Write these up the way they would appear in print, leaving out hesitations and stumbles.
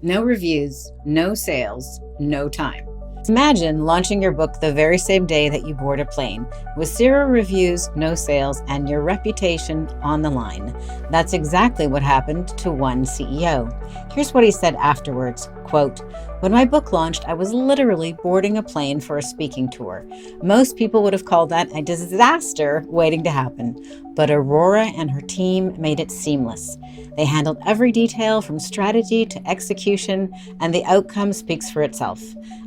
No reviews, no sales, no time. Imagine launching your book the very same day that you board a plane, with 0 reviews, no sales, and your reputation on the line. That's exactly what happened to one CEO. Here's what he said afterwards, quote, "When my book launched, I was literally boarding a plane for a speaking tour. Most people would have called that a disaster waiting to happen, but Aurora and her team made it seamless. They handled every detail from strategy to execution, and the outcome speaks for itself.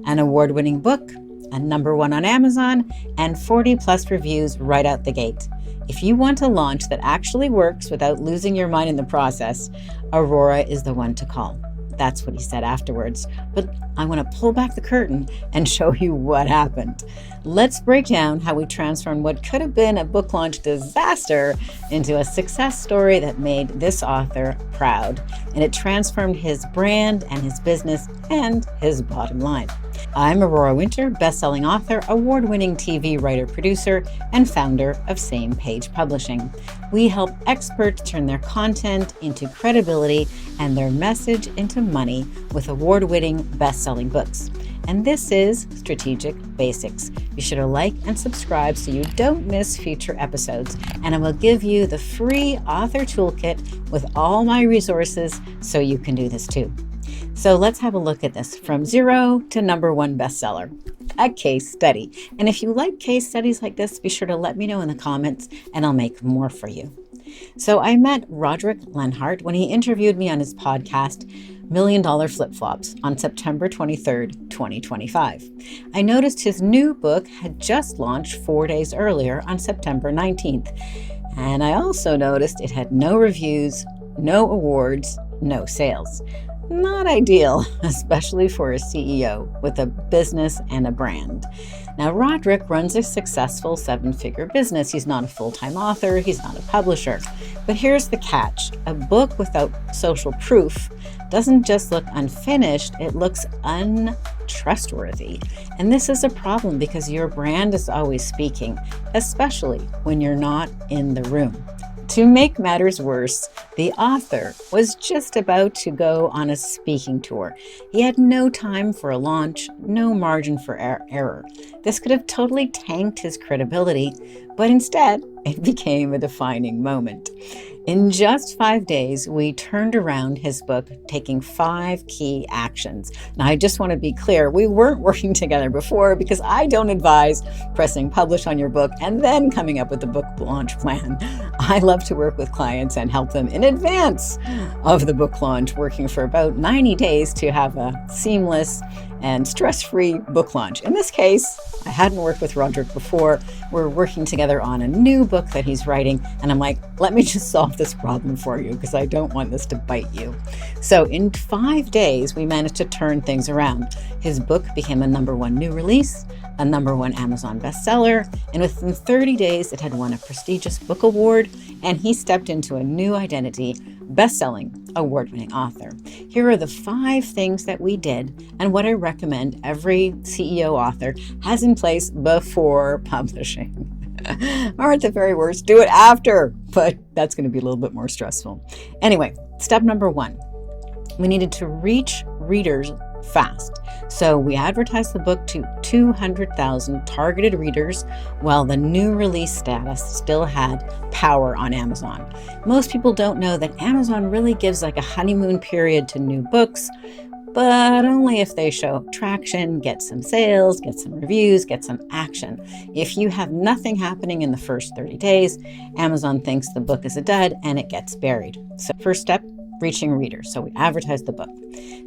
An award-winning book, a #1 on Amazon, and 40+ reviews right out the gate. If you want a launch that actually works without losing your mind in the process, Aurora is the one to call." That's what he said afterwards. But I want to pull back the curtain and show you what happened. Let's break down how we transformed what could have been a book launch disaster into a success story that made this author proud. And it transformed his brand and his business and his bottom line. I'm Aurora Winter, best-selling author, award-winning TV writer-producer, and founder of Same Page Publishing. We help experts turn their content into credibility and their message into money with award-winning best-selling books. And this is Strategic Basics. Be sure to like and subscribe so you don't miss future episodes. And I will give you the free author toolkit with all my resources so you can do this too. So let's have a look at this from 0 to #1 bestseller, a case study. And if you like case studies like this, be sure to let me know in the comments and I'll make more for you. So I met Roderick Lenhart when he interviewed me on his podcast, $1 Million Flip-Flops, on September 23rd, 2025. I noticed his new book had just launched 4 days earlier on September 19th. And I also noticed it had no reviews, no awards, no sales. Not ideal, especially for a CEO with a business and a brand. Now, Roderick runs a successful 7-figure business. He's not a full-time author. He's not a publisher. But here's the catch. A book without social proof doesn't just look unfinished, it looks untrustworthy. And this is a problem because your brand is always speaking, especially when you're not in the room. To make matters worse, the author was just about to go on a speaking tour. He had no time for a launch, no margin for error. This could have totally tanked his credibility, but instead, it became a defining moment. In just 5 days, we turned around his book, taking 5 key actions. Now, I just want to be clear, we weren't working together before because I don't advise pressing publish on your book and then coming up with the book launch plan. I love to work with clients and help them in advance of the book launch, working for about 90 days to have a seamless and stress-free book launch. In this case, I hadn't worked with Roderick before. We're working together on a new book that he's writing, and I'm like, let me just solve this problem for you because I don't want this to bite you. So in 5 days, we managed to turn things around. His book became a #1 new release, a #1 Amazon bestseller, and within 30 days, it had won a prestigious book award, and he stepped into a new identity, best-selling, award-winning author. Here are the 5 things that we did and what I recommend every CEO author has in place before publishing. Or at the very worst, do it after, but that's going to be a little bit more stressful. Anyway, step #1, we needed to reach readers fast. So we advertised the book to 200,000 targeted readers while the new release status still had power on Amazon. Most people don't know that Amazon really gives like a honeymoon period to new books, but only if they show traction, get some sales, get some reviews, get some action. If you have nothing happening in the first 30 days, Amazon thinks the book is a dud and it gets buried. So first step, reaching readers. So we advertised the book.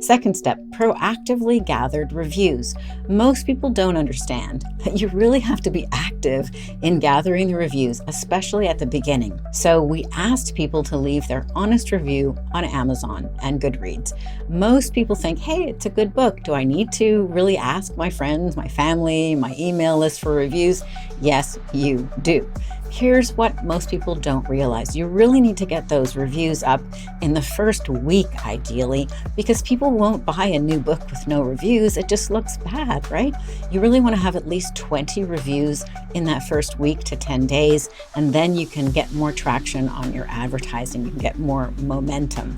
Second step, proactively gathered reviews. Most people don't understand that you really have to be active in gathering the reviews, especially at the beginning. So we asked people to leave their honest review on Amazon and Goodreads. Most people think, hey, it's a good book. Do I need to really ask my friends, my family, my email list for reviews? Yes, you do. Here's what most people don't realize. You really need to get those reviews up in the first week, ideally, because people won't buy a new book with no reviews. It just looks bad, right? You really want to have at least 20 reviews in that first week to 10 days, and then you can get more traction on your advertising. You can get more momentum.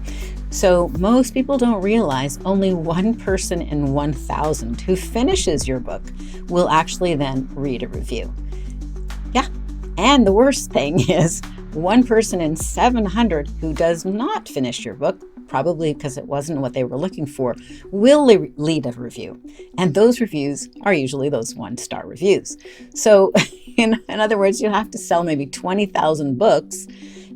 So most people don't realize only 1 person in 1,000 who finishes your book will actually then read a review. Yeah. And the worst thing is 1 person in 700 who does not finish your book, probably because it wasn't what they were looking for, will lead a review. And those reviews are usually those 1-star reviews. So in other words, you have to sell maybe 20,000 books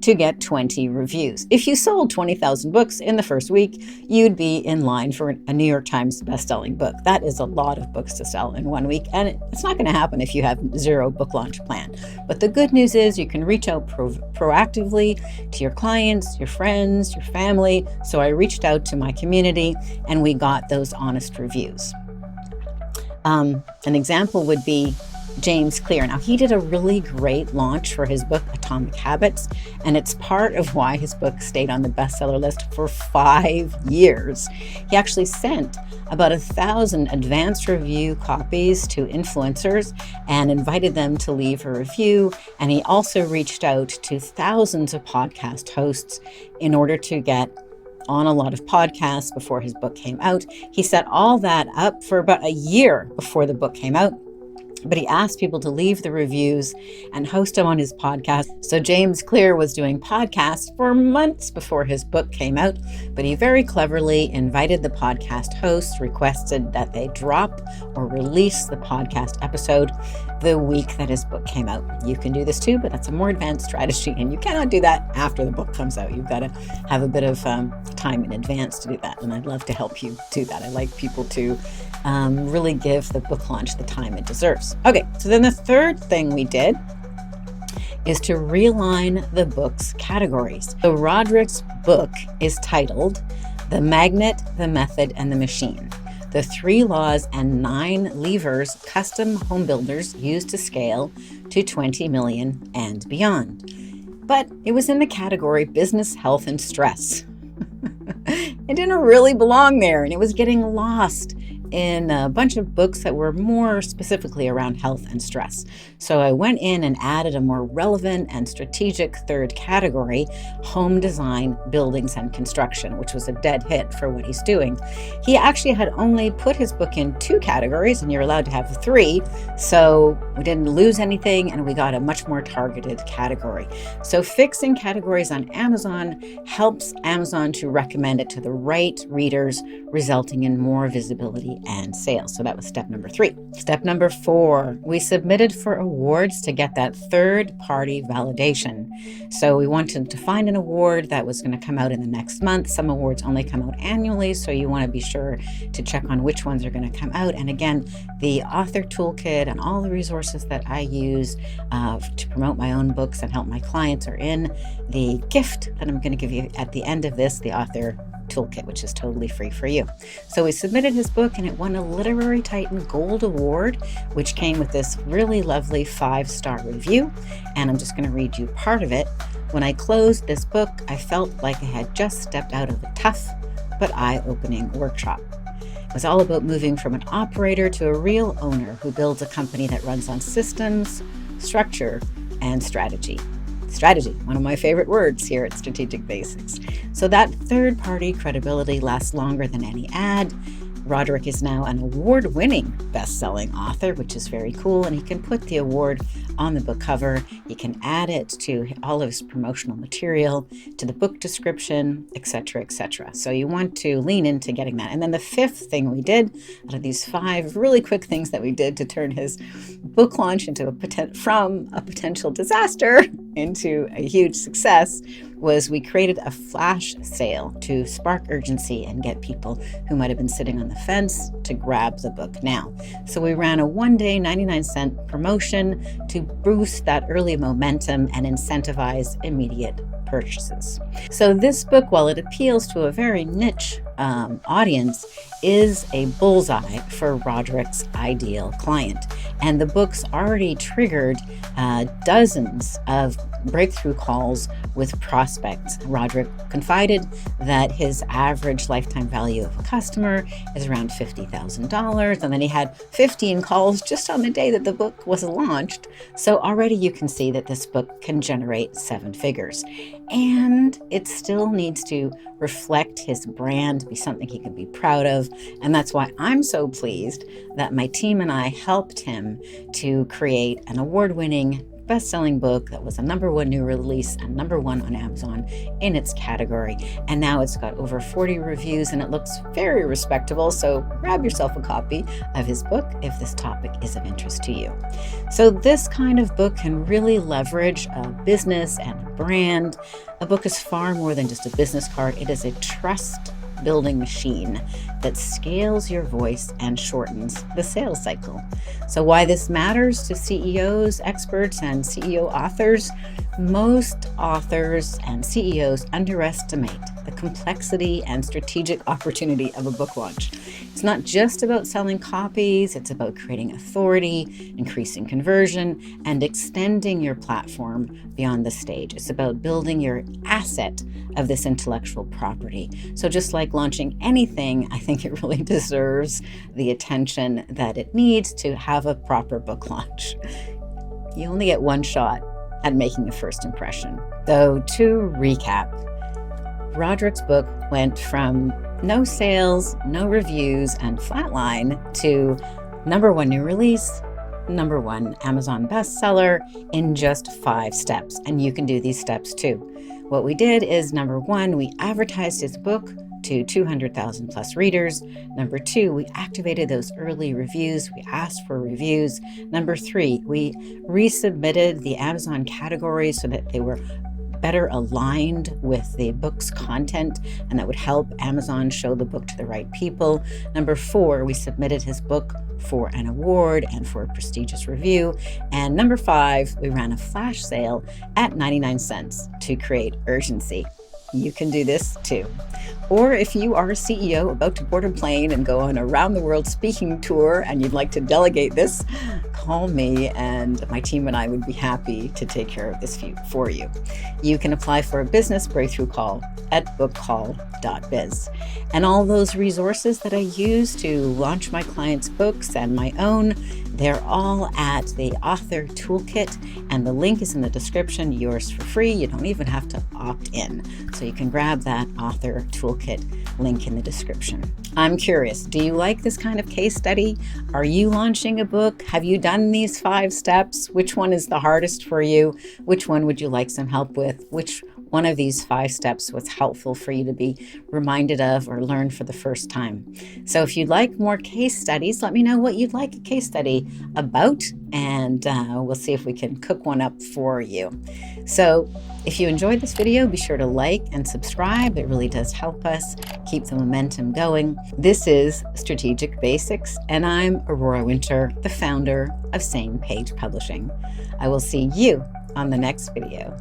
to get 20 reviews. If you sold 20,000 books in the first week, you'd be in line for a New York Times best-selling book. That is a lot of books to sell in 1 week, and it's not going to happen if you have 0 book launch plan. But the good news is you can reach out proactively to your clients, your friends, your family. So I reached out to my community, and we got those honest reviews. An example would be James Clear. Now, he did a really great launch for his book, Atomic Habits, and it's part of why his book stayed on the bestseller list for 5 years. He actually sent about 1,000 advanced review copies to influencers and invited them to leave a review. And he also reached out to thousands of podcast hosts in order to get on a lot of podcasts before his book came out. He set all that up for about a year before the book came out. But he asked people to leave the reviews and host them on his podcast. So James Clear was doing podcasts for months before his book came out, but he very cleverly invited the podcast hosts, requested that they drop or release the podcast episode the week that his book came out. You can do this too, but that's a more advanced strategy, and you cannot do that after the book comes out. You've got to have a bit of time in advance to do that, and I'd love to help you do that. I like people to really give the book launch the time it deserves. Okay, so then the third thing we did is to realign the book's categories. So Roderick's book is titled The Magnet, the Method, and the Machine: The 3 Laws and 9 Levers Custom Home Builders Use to Scale to 20 million and Beyond. But it was in the category Business, Health, and Stress. It didn't really belong there, and it was getting lost in a bunch of books that were more specifically around health and stress. So I went in and added a more relevant and strategic third category: home design, buildings, and construction, which was a dead hit for what he's doing. He actually had only put his book in 2 categories, and you're allowed to have 3. So we didn't lose anything, and we got a much more targeted category. So fixing categories on Amazon helps Amazon to recommend it to the right readers, resulting in more visibility and sales. So that was step number 3. Step number 4, we submitted for awards to get that third-party validation. So we wanted to find an award that was going to come out in the next month. Some awards only come out annually, so you want to be sure to check on which ones are going to come out. And again, the author toolkit and all the resources that I use to promote my own books and help my clients are in the gift that I'm going to give you at the end of this, the author toolkit, which is totally free for you. So we submitted his book, and it won a Literary Titan Gold Award, which came with this really lovely 5-star review. And I'm just going to read you part of it. When I closed this book, I felt like I had just stepped out of a tough but eye-opening workshop. It was all about moving from an operator to a real owner who builds a company that runs on systems, structure, and strategy. Strategy, one of my favorite words here at Strategic Basics. So that third-party credibility lasts longer than any ad. Roderick is now an award-winning best-selling author, which is very cool, and he can put the award on the book cover. He can add it to all of his promotional material, to the book description, etc., etc. So you want to lean into getting that. And then the 5th thing we did, out of these 5 really quick things that we did to turn his book launch into from a potential disaster into a huge success, was we created a flash sale to spark urgency and get people who might have been sitting on the fence to grab the book now. So we ran a 1-day 99-cent promotion to boost that early momentum and incentivize immediate purchases. So this book, while it appeals to a very niche audience, is a bullseye for Roderick's ideal client. And the book's already triggered dozens of breakthrough calls with prospects. Roderick confided that his average lifetime value of a customer is around $50,000. And then he had 15 calls just on the day that the book was launched. So already you can see that this book can generate 7 figures. And it still needs to reflect his brand, be something he can be proud of. And that's why I'm so pleased that my team and I helped him to create an award-winning best-selling book that was a #1 new release and #1 on Amazon in its category. And now it's got over 40 reviews and it looks very respectable. So grab yourself a copy of his book if this topic is of interest to you. So this kind of book can really leverage a business and a brand. A book is far more than just a business card. It is a trust building machine that scales your voice and shortens the sales cycle. So why this matters to CEOs, experts, and CEO authors? Most authors and CEOs underestimate the complexity and strategic opportunity of a book launch. It's not just about selling copies, it's about creating authority, increasing conversion, and extending your platform beyond the stage. It's about building your asset of this intellectual property. So just like launching anything, I think it really deserves the attention that it needs to have a proper book launch. You only get one shot at making a first impression. So to recap, Roderick's book went from no sales, no reviews, and flatline to #1 new release, #1 Amazon bestseller in just 5 steps. And you can do these steps too. What we did is #1, we advertised his book to 200,000 plus readers. #2, we activated those early reviews. We asked for reviews. #3, we resubmitted the Amazon categories so that they were better aligned with the book's content, and that would help Amazon show the book to the right people. #4, we submitted his book for an award and for a prestigious review. And #5, we ran a flash sale at 99 cents to create urgency. You can do this too. Or if you are a CEO about to board a plane and go on a round the world speaking tour and you'd like to delegate this, call me and my team and I would be happy to take care of this for you. You can apply for a business breakthrough call at bookcall.biz. And all those resources that I use to launch my clients' books and my own, they're all at the author toolkit, and the link is in the description. Yours for free. You don't even have to opt in. So you can grab that author toolkit link in the description. I'm curious, do you like this kind of case study? Are you launching a book? Have you done these 5 steps? Which one is the hardest for you? Which one would you like some help with? Which one of these 5 steps was helpful for you to be reminded of or learn for the first time? So if you'd like more case studies, let me know what you'd like a case study about, and we'll see if we can cook one up for you. So if you enjoyed this video, be sure to like and subscribe. It really does help us keep the momentum going. This is Strategic Basics, and I'm Aurora Winter, the founder of Sane Page Publishing. I will see you on the next video.